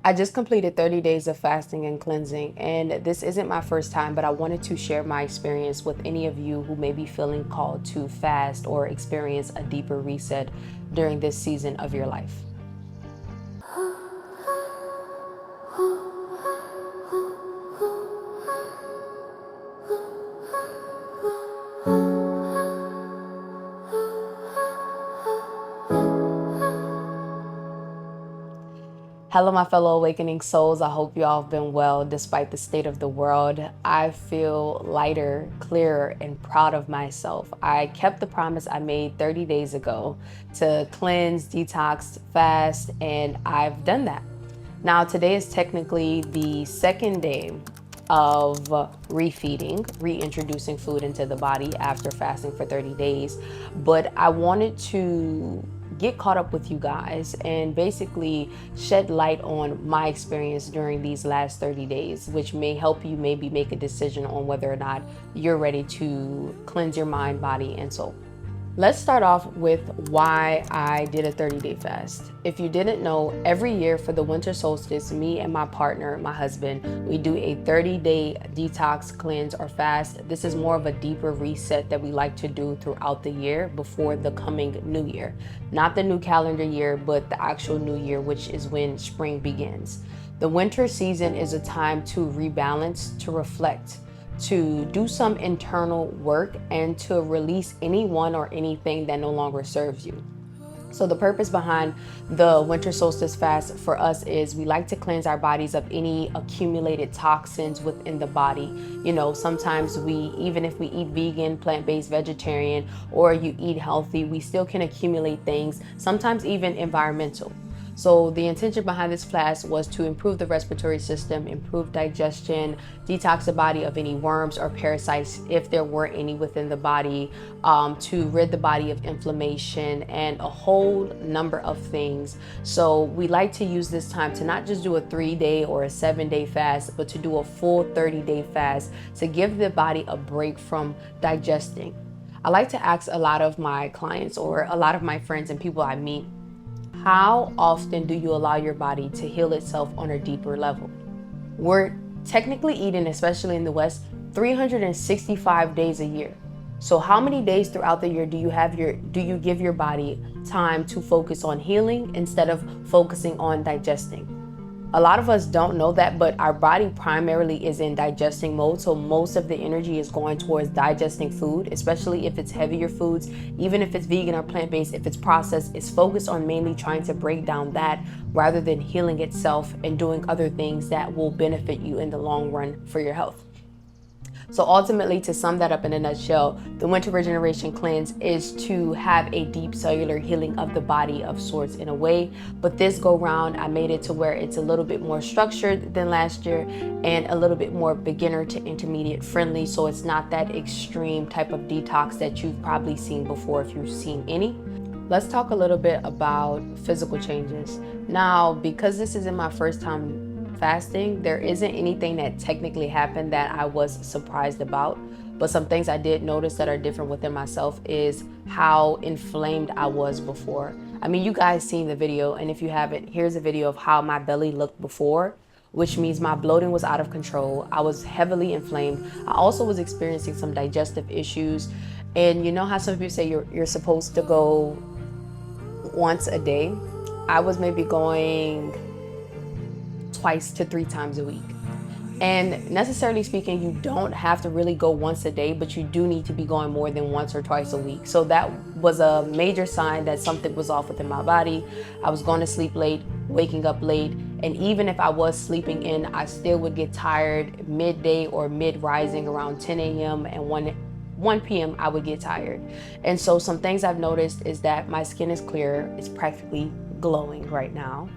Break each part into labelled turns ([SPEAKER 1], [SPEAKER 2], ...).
[SPEAKER 1] I just completed 30 days of fasting and cleansing, and this isn't my first time, but I wanted to share my experience with any of you who may be feeling called to fast or experience a deeper reset during this season of your life. Hello, my fellow awakening souls. I hope you all have been well despite the state of the world. I feel lighter, clearer, and proud of myself. I kept the promise I made 30 days ago to cleanse, detox, fast, and I've done that. Now, today is technically the second day of refeeding, reintroducing food into the body after fasting for 30 days. But I wanted to get caught up with you guys and basically shed light on my experience during these last 30 days, which may help you maybe make a decision on whether or not you're ready to cleanse your mind, body, and soul. Let's start off with why I did a 30-day fast. If you didn't know, every year for the winter solstice, me and my partner, my husband, we do a 30-day detox, cleanse, or fast. This is more of a deeper reset that we like to do throughout the year before the coming new year. Not the new calendar year, but the actual new year, which is when spring begins. The winter season is a time to rebalance, to reflect, to do some internal work, and to release anyone or anything that no longer serves you. So the purpose behind the winter solstice fast for us is we like to cleanse our bodies of any accumulated toxins within the body. You know, sometimes even if we eat vegan, plant-based, vegetarian, or you eat healthy, we still can accumulate things, sometimes even environmental. So the intention behind this fast was to improve the respiratory system, improve digestion, detox the body of any worms or parasites if there were any within the body, to rid the body of inflammation and a whole number of things. So we like to use this time to not just do a 3-day or a 7-day fast, but to do a full 30-day fast to give the body a break from digesting. I like to ask a lot of my clients or a lot of my friends and people I meet, how often do you allow your body to heal itself on a deeper level? We're technically eating, especially in the West, 365 days a year. So how many days throughout the year do you give your body time to focus on healing instead of focusing on digesting? A lot of us don't know that, but our body primarily is in digesting mode. So most of the energy is going towards digesting food, especially if it's heavier foods, even if it's vegan or plant-based, if it's processed, it's focused on mainly trying to break down that rather than healing itself and doing other things that will benefit you in the long run for your health. So ultimately, to sum that up in a nutshell, the winter regeneration cleanse is to have a deep cellular healing of the body of sorts in a way. But this go round, I made it to where it's a little bit more structured than last year and a little bit more beginner to intermediate friendly. So it's not that extreme type of detox that you've probably seen before if you've seen any. Let's talk a little bit about physical changes. Now, because this isn't my first time fasting, there isn't anything that technically happened that I was surprised about, but some things I did notice that are different within myself is how inflamed I was before. I mean, you guys seen the video, and if you haven't, here's a video of how my belly looked before, which means my bloating was out of control. I was heavily inflamed. I also was experiencing some digestive issues, and you know how some people say you're supposed to go once a day? I was maybe going twice to 3 times a week. And necessarily speaking, you don't have to really go once a day, but you do need to be going more than once or twice a week. So that was a major sign that something was off within my body. I was going to sleep late, waking up late, and even if I was sleeping in, I still would get tired midday or mid-rising around 10 a.m. and 1 p.m. I would get tired. And so some things I've noticed is that my skin is clear, it's practically glowing right now.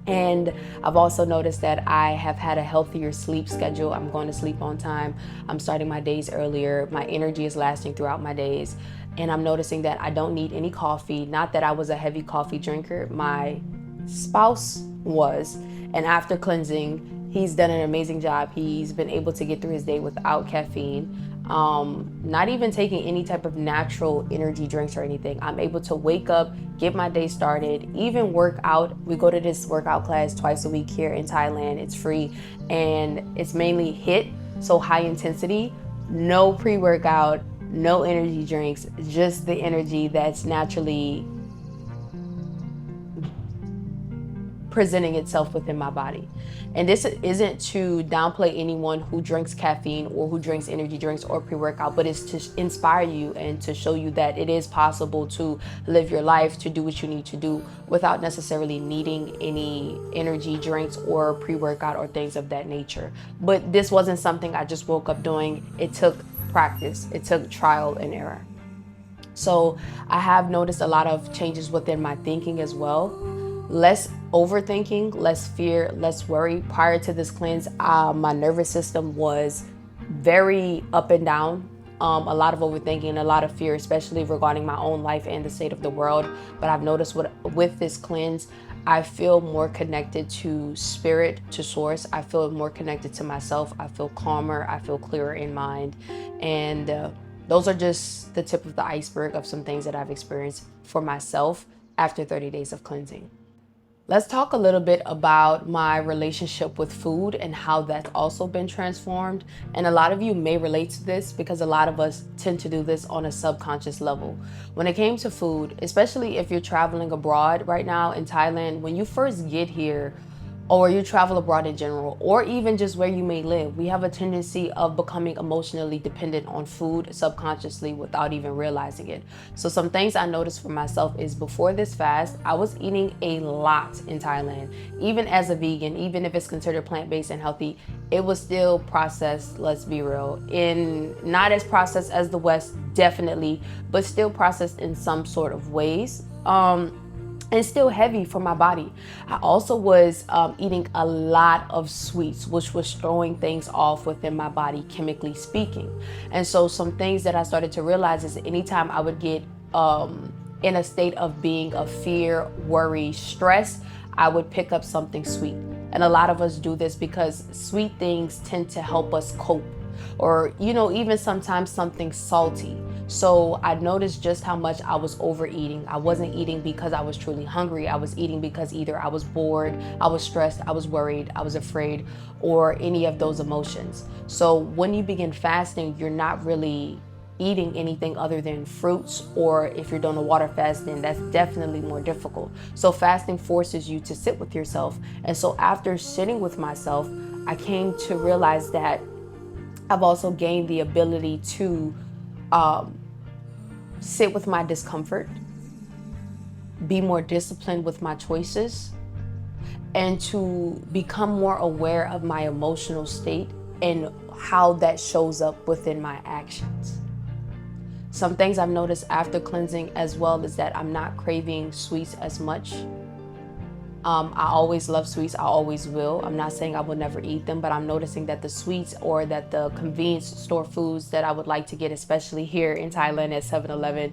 [SPEAKER 1] And I've also noticed that I have had a healthier sleep schedule. I'm going to sleep on time. I'm starting my days earlier. My energy is lasting throughout my days. And I'm noticing that I don't need any coffee. Not that I was a heavy coffee drinker. My spouse was. And after cleansing, he's done an amazing job. He's been able to get through his day without caffeine. not even taking any type of natural energy drinks or anything. I'm able to wake up, get my day started, even work out. We go to this workout class twice a week here in Thailand. It's free and it's mainly HIIT, so high intensity, no pre-workout, no energy drinks, just the energy that's naturally presenting itself within my body. And this isn't to downplay anyone who drinks caffeine or who drinks energy drinks or pre-workout, but it's to inspire you and to show you that it is possible to live your life, to do what you need to do without necessarily needing any energy drinks or pre-workout or things of that nature. But this wasn't something I just woke up doing. It took practice. It took trial and error. So I have noticed a lot of changes within my thinking as well. Less overthinking, less fear, less worry. Prior to this cleanse, my nervous system was very up and down. A lot of overthinking, a lot of fear, especially regarding my own life and the state of the world. But I've noticed with this cleanse, I feel more connected to spirit, to source. I feel more connected to myself. I feel calmer. I feel clearer in mind. And those are just the tip of the iceberg of some things that I've experienced for myself after 30 days of cleansing. Let's talk a little bit about my relationship with food and how that's also been transformed. And a lot of you may relate to this because a lot of us tend to do this on a subconscious level. When it came to food, especially if you're traveling abroad right now in Thailand, when you first get here, or you travel abroad in general, or even just where you may live, we have a tendency of becoming emotionally dependent on food subconsciously without even realizing it. So some things I noticed for myself is before this fast, I was eating a lot in Thailand. Even as a vegan, even if it's considered plant-based and healthy, it was still processed, let's be real. Not as processed as the West, definitely, but still processed in some sort of ways. And still heavy for my body. I also was eating a lot of sweets, which was throwing things off within my body, chemically speaking. And so some things that I started to realize is anytime I would get in a state of being of fear, worry, stress, I would pick up something sweet. And a lot of us do this because sweet things tend to help us cope. Or, even sometimes something salty. So I noticed just how much I was overeating. I wasn't eating because I was truly hungry. I was eating because either I was bored, I was stressed, I was worried, I was afraid, or any of those emotions. So when you begin fasting, you're not really eating anything other than fruits, or if you're doing a water fast, then that's definitely more difficult. So fasting forces you to sit with yourself. And so after sitting with myself, I came to realize that I've also gained the ability to sit with my discomfort, be more disciplined with my choices, and to become more aware of my emotional state and how that shows up within my actions. Some things I've noticed after cleansing as well is that I'm not craving sweets as much. I always love sweets, I always will. I'm not saying I will never eat them, but I'm noticing that the sweets or that the convenience store foods that I would like to get, especially here in Thailand at 7-Eleven,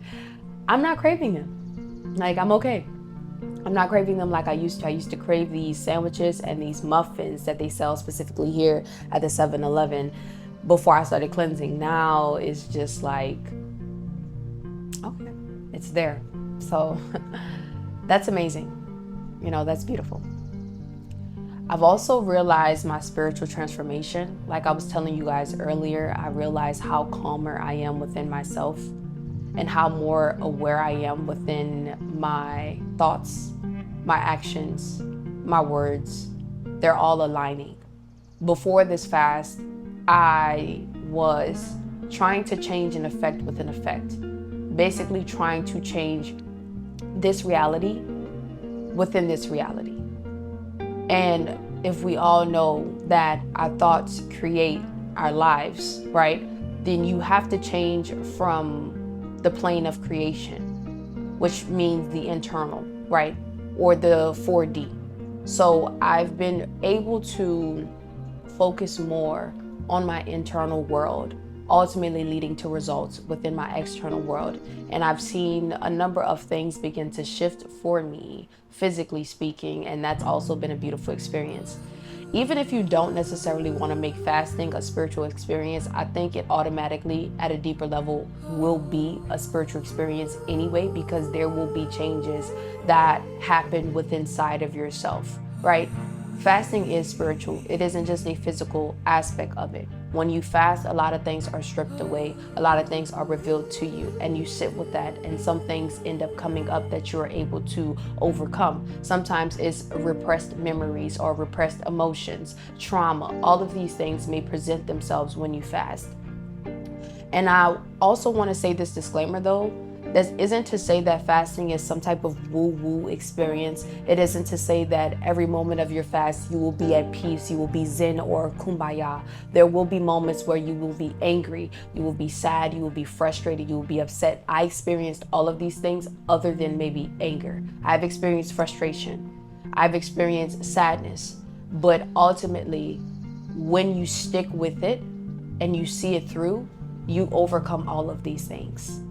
[SPEAKER 1] I'm not craving them. Like, I'm okay. I'm not craving them like I used to. I used to crave these sandwiches and these muffins that they sell specifically here at the 7-Eleven before I started cleansing. Now it's just like, okay, it's there. So that's amazing. That's beautiful. I've also realized my spiritual transformation. Like I was telling you guys earlier, I realized how calmer I am within myself and how more aware I am within my thoughts, my actions, my words. They're all aligning. Before this fast, I was trying to change an effect with an effect. Basically trying to change this reality within this reality. And if we all know that our thoughts create our lives, right? Then you have to change from the plane of creation, which means the internal, right? Or the 4D. So I've been able to focus more on my internal world, ultimately leading to results within my external world. And I've seen a number of things begin to shift for me, physically speaking, and that's also been a beautiful experience. Even if you don't necessarily want to make fasting a spiritual experience, I think it automatically at a deeper level will be a spiritual experience anyway, because there will be changes that happen within inside of yourself, right? Fasting is spiritual. It isn't just a physical aspect of it. When you fast, a lot of things are stripped away. A lot of things are revealed to you, and you sit with that, and some things end up coming up that you're able to overcome. Sometimes it's repressed memories or repressed emotions, trauma. All of these things may present themselves when you fast. And I also want to say this disclaimer though. This isn't to say that fasting is some type of woo-woo experience. It isn't to say that every moment of your fast you will be at peace, you will be zen or kumbaya. There will be moments where you will be angry, you will be sad, you will be frustrated, you will be upset. I experienced all of these things other than maybe anger. I've experienced frustration. I've experienced sadness. But ultimately, when you stick with it and you see it through, you overcome all of these things.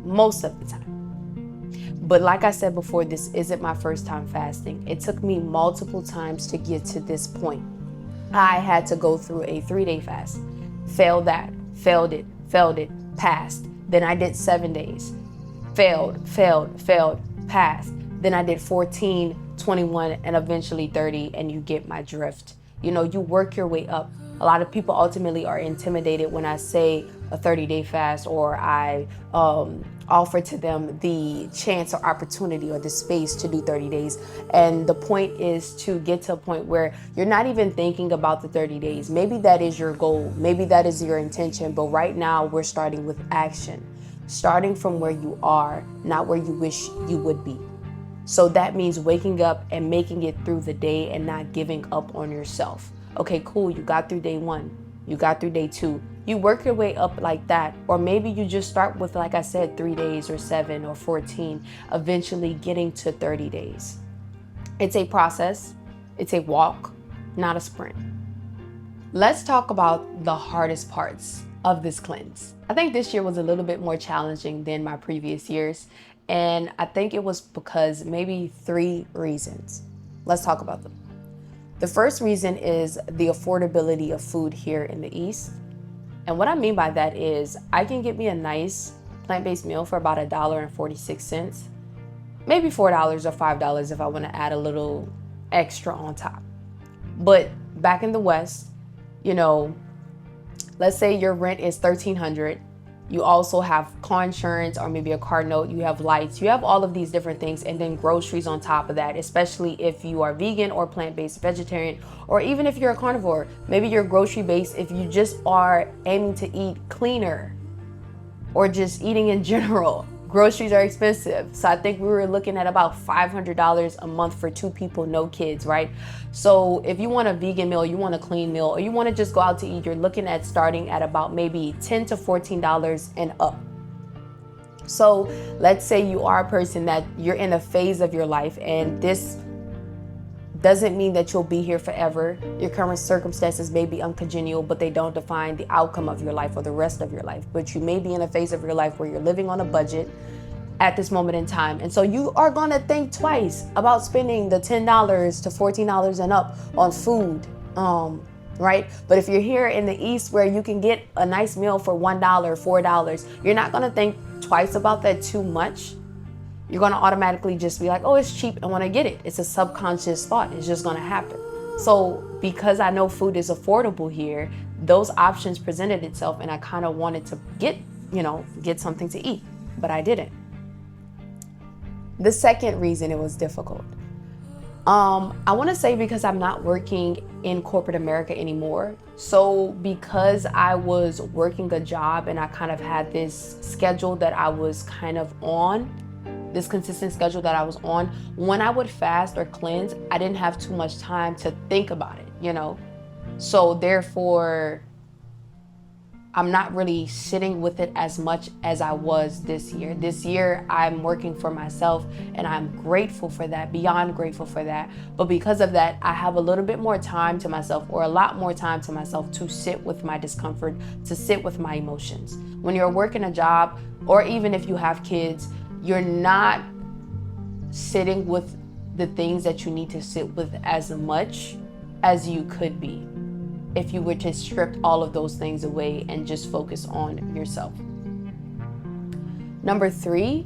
[SPEAKER 1] Most of the time. But like I said before, this isn't my first time fasting. It took me multiple times to get to this point. I had to go through a 3-day fast. Failed that, failed it, passed. Then I did 7 days. Failed, passed. Then I did 14, 21, and eventually 30, and you get my drift. You know, you work your way up. A lot of people ultimately are intimidated when I say a 30-day fast, or I offer to them the chance or opportunity or the space to do 30 days. And the point is to get to a point where you're not even thinking about the 30 days. Maybe that is your goal. Maybe that is your intention. But right now we're starting with action, starting from where you are, not where you wish you would be. So that means waking up and making it through the day and not giving up on yourself. Okay, cool. You got through day 1. You got through day 2. You work your way up like that. Or maybe you just start with, like I said, 3 days or 7 or 14, eventually getting to 30 days. It's a process. It's a walk, not a sprint. Let's talk about the hardest parts of this cleanse. I think this year was a little bit more challenging than my previous years. And I think it was because maybe 3 reasons. Let's talk about them. The first reason is the affordability of food here in the East. And what I mean by that is I can get me a nice plant-based meal for about $1.46, maybe $4 or $5 if I want to add a little extra on top. But back in the West, you know, let's say your rent is $1,300. You also have car insurance or maybe a car note, you have lights, you have all of these different things, and then groceries on top of that, especially if you are vegan or plant-based vegetarian, or even if you're a carnivore. Maybe you're grocery based if you just are aiming to eat cleaner or just eating in general. Groceries are expensive. So I think we were looking at about $500 a month for 2 people, no kids, right? So if you want a vegan meal, you want a clean meal, or you want to just go out to eat, you're looking at starting at about maybe $10 to $14 and up. So let's say you are a person that you're in a phase of your life, and this doesn't mean that you'll be here forever. Your current circumstances may be uncongenial, but they don't define the outcome of your life or the rest of your life. But you may be in a phase of your life where you're living on a budget at this moment in time. And so you are gonna think twice about spending the $10 to $14 and up on food, right? But if you're here in the East where you can get a nice meal for $1, $4, you're not gonna think twice about that too much. You're gonna automatically just be like, oh, it's cheap, I wanna get it. It's a subconscious thought, it's just gonna happen. So because I know food is affordable here, those options presented itself, and I kind of wanted to get something to eat, but I didn't. The second reason it was difficult, I wanna say because I'm not working in corporate America anymore. So because I was working a job and I kind of had this schedule that I was kind of on, this consistent schedule that I was on, when I would fast or cleanse, I didn't have too much time to think about it, you know? So therefore, I'm not really sitting with it as much as I was this year. This year, I'm working for myself, and I'm grateful for that, beyond grateful for that. But because of that, I have a little bit more time to myself, or a lot more time to myself, to sit with my discomfort, to sit with my emotions. When you're working a job, or even if you have kids, you're not sitting with the things that you need to sit with as much as you could be if you were to strip all of those things away and just focus on yourself. Number 3,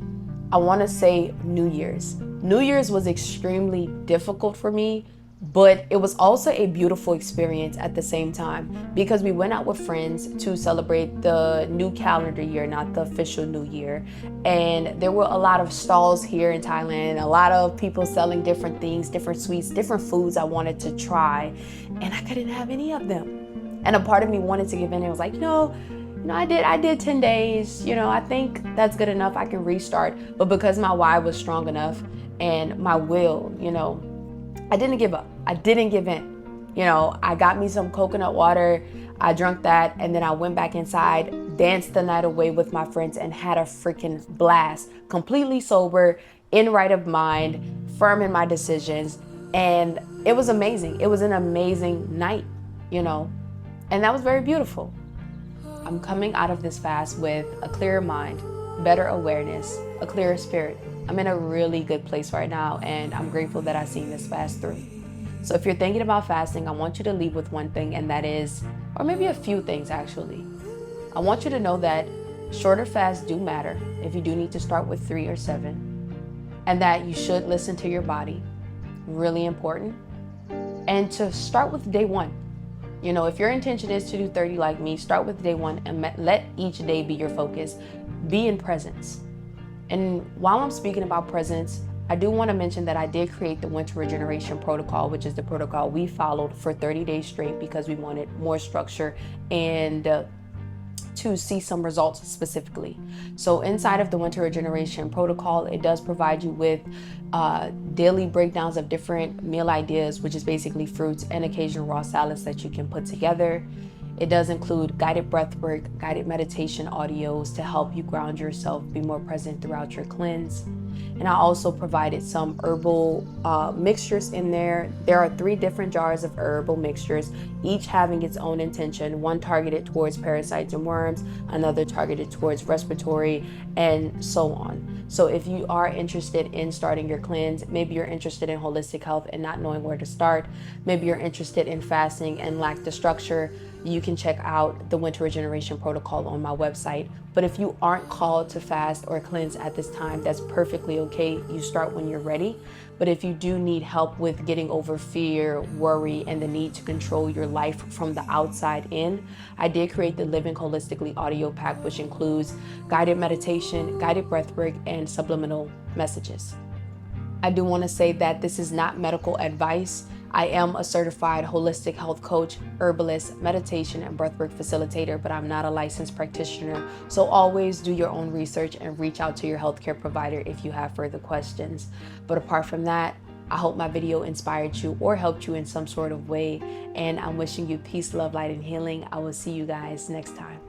[SPEAKER 1] I want to say New Year's. New Year's was extremely difficult for me, but it was also a beautiful experience at the same time, because we went out with friends to celebrate the new calendar year, not the official new year. And there were a lot of stalls here in Thailand, a lot of people selling different things, different sweets, different foods I wanted to try, and I couldn't have any of them. And a part of me wanted to give in and was like, I did 10 days, I think that's good enough. I can restart. But because my why was strong enough and my will, I didn't give up. I didn't give in. I got me some coconut water. I drank that, and then I went back inside, danced the night away with my friends, and had a freaking blast. Completely sober, in right of mind, firm in my decisions. And it was amazing. It was an amazing night, and that was very beautiful. I'm coming out of this fast with a clearer mind, better awareness, a clearer spirit. I'm in a really good place right now, and I'm grateful that I've seen this fast through. So if you're thinking about fasting, I want you to leave with one thing, and that is, or maybe a few things actually. I want you to know that shorter fasts do matter if you do need to start with 3 or 7, and that you should listen to your body, really important, and to start with day 1. If your intention is to do 30 like me, start with day 1 and let each day be your focus. Be in presence. And while I'm speaking about presence, I do want to mention that I did create the Winter Regeneration protocol, which is the protocol we followed for 30 days straight because we wanted more structure and to see some results specifically. So inside of the Winter Regeneration protocol, it does provide you with daily breakdowns of different meal ideas, which is basically fruits and occasional raw salads that you can put together. It does include guided breathwork, guided meditation audios to help you ground yourself, be more present throughout your cleanse. And I also provided some herbal mixtures in there. There are 3 different jars of herbal mixtures, each having its own intention. One targeted towards parasites and worms, another targeted towards respiratory, and so on. So if you are interested in starting your cleanse, maybe you're interested in holistic health and not knowing where to start, maybe you're interested in fasting and lack the structure, you can check out the Winter Regeneration protocol on my website. But if you aren't called to fast or cleanse at this time, that's perfectly okay. You start when you're ready. But if you do need help with getting over fear, worry, and the need to control your life from the outside in, I did create the Living Holistically audio pack, which includes guided meditation, guided breathwork, and subliminal messages. I do want to say that this is not medical advice. I am a certified holistic health coach, herbalist, meditation, and breathwork facilitator, but I'm not a licensed practitioner. So always do your own research and reach out to your healthcare provider if you have further questions. But apart from that, I hope my video inspired you or helped you in some sort of way. And I'm wishing you peace, love, light, and healing. I will see you guys next time.